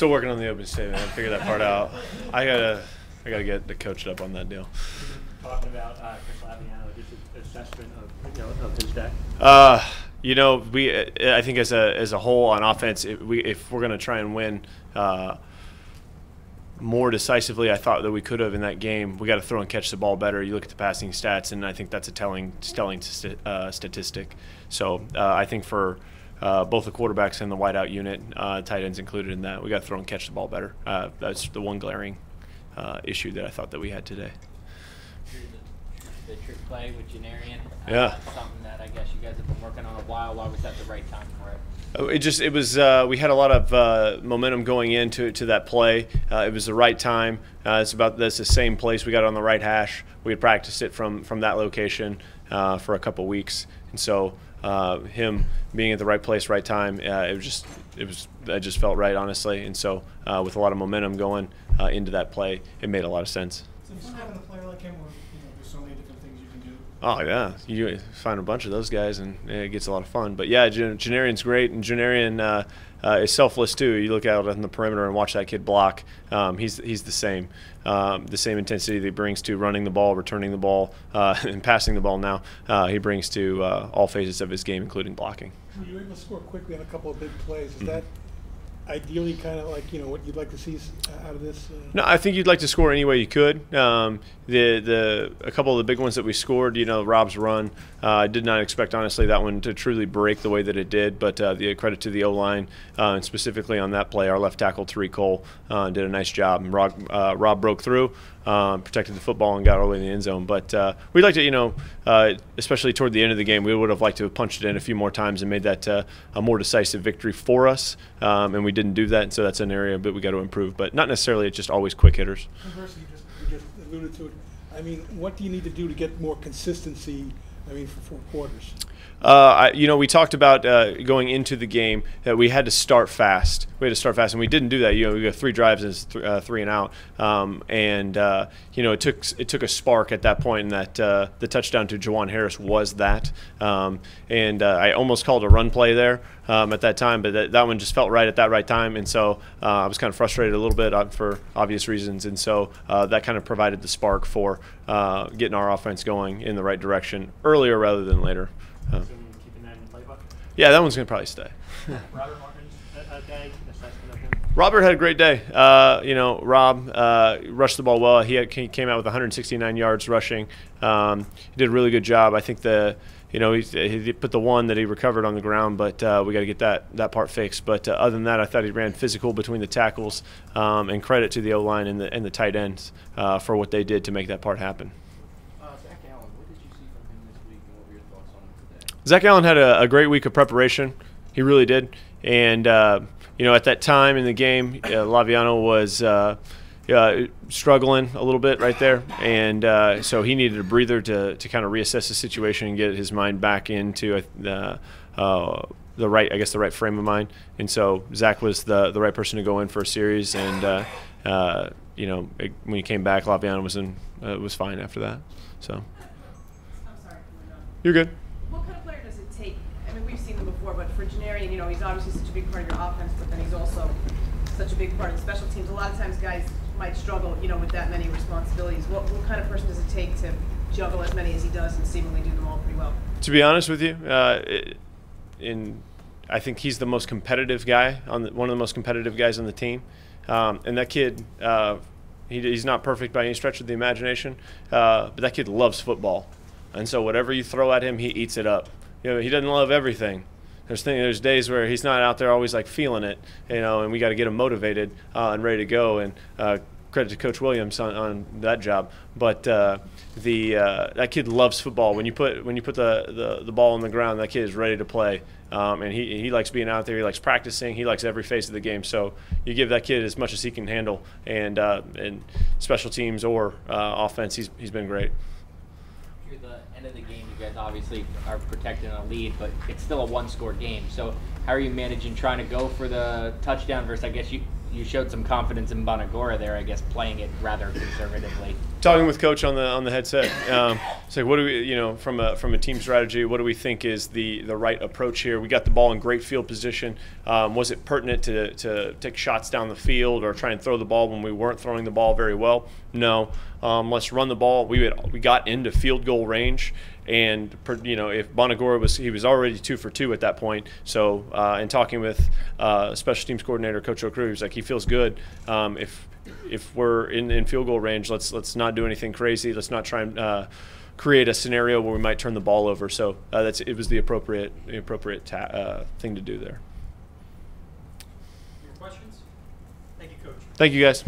Still working on the open statement. I figure that part out. I gotta get coached up on that deal. Talking about Chris Laviano, just an assessment of his day. I think as a whole on offense, if we're going to try and win more decisively, I thought that we could have in that game. We got to throw and catch the ball better. You look at the passing stats, and I think that's a telling statistic. So I think for both the quarterbacks and the wideout unit, tight ends included in that, we got to throw and catch the ball better. That's the one glaring issue that I thought that we had today. The trick play with Janarian. Yeah. Something that I guess you guys have been working on a while. Why was that the right time for it? It was we had a lot of momentum going into that play. It was the right time. That's the same place. We got on the right hash. We had practiced it from that location for a couple weeks, and so him being at the right place, right time, it just felt right, honestly. And so with a lot of momentum going into that play, it made a lot of sense. It's fun having a player like him where there's so many different things you can do. Oh, yeah. You find a bunch of those guys, and it gets a lot of fun. But, yeah, Janarian's great, and Janarian is selfless, too. You look out on the perimeter and watch that kid block. He's the same intensity that he brings to running the ball, returning the ball, and passing the ball now. He brings to all phases of his game, including blocking. Were you able to score quickly on a couple of big plays? Is that ideally kind of like what you'd like to see out of this? No, I think you'd like to score any way you could. A couple of the big ones that we scored, Rob's run, I did not expect, honestly, that one to truly break the way that it did, but the credit to the O-line, and specifically on that play, our left tackle, Tariq Cole, did a nice job. And Rob broke through, protected the football, and got all the way in the end zone. But we'd like to, especially toward the end of the game, we would have liked to have punched it in a few more times and made that a more decisive victory for us, and we didn't do that, and so that's an area that we got to improve, but not necessarily just always quick hitters. Conversely, you just alluded to it. I mean, what do you need to do to get more consistency, for 4 quarters? We talked about going into the game that we had to start fast. And we didn't do that. We got 3 drives and 3 and out. It took a spark at that point, and that the touchdown to Juwan Harris was that. I almost called a run play there at that time, but that one just felt right at that right time, and so I was kind of frustrated a little bit for obvious reasons, and so that kind of provided the spark for getting our offense going in the right direction earlier rather than later. Keeping that in the playbook? Yeah, that one's going to probably stay. Robert Martin's day, assessment of him? Robert had a great day. Rob rushed the ball well. He came out with 169 yards rushing. He did a really good job. I think he put the one that he recovered on the ground, but we got to get that part fixed. But other than that, I thought he ran physical between the tackles, and credit to the O-line and the tight ends for what they did to make that part happen. Zach Allen, what did you see from him this week, and what were your thoughts on him today? Zach Allen had a great week of preparation. He really did. And, at that time in the game, Laviano was struggling a little bit right there. And so he needed a breather to kind of reassess the situation and get his mind back into the right frame of mind. And so Zach was the right person to go in for a series. And, when he came back, Laviano was fine after that. So. I'm sorry. You're good. What kind of player does it take? I mean, we've seen them before, but for Janarian, he's obviously such a big part of your offense, but then he's also such a big part of the special teams. A lot of times guys might struggle, with that many responsibilities. What kind of person does it take to juggle as many as he does and seemingly do them all pretty well? To be honest with you, I think he's the most competitive guy, one of the most competitive guys on the team. And that kid, he's not perfect by any stretch of the imagination, but that kid loves football. And so whatever you throw at him, he eats it up. He doesn't love everything. There's days where he's not out there always feeling it, and we got to get him motivated and ready to go. And credit to Coach Williams on that job. But that kid loves football. When you put the ball on the ground, that kid is ready to play. And he likes being out there. He likes practicing. He likes every phase of the game. So you give that kid as much as he can handle. And special teams or offense, he's been great. Near the end of the game, you guys obviously are protecting a lead, but it's still a 1-score game. So how are you managing trying to go for the touchdown versus, I guess, you you showed some confidence in Bonagora there, I guess, playing it rather conservatively. Talking with coach on the headset, so what do we, you know, from a team strategy, what do we think is the right approach here? We got the ball in great field position. Was it pertinent to take shots down the field or try and throw the ball when we weren't throwing the ball very well? No. Let's run the ball. We got into field goal range, and you know, if Bonagora was already 2 for 2 at that point. So in talking with special teams coordinator Coach O'Crew, he was like, he feels good. If we're in field goal range, let's not do anything crazy. Let's not try and create a scenario where we might turn the ball over. So it was the appropriate thing to do there. More questions? Thank you, Coach. Thank you, guys.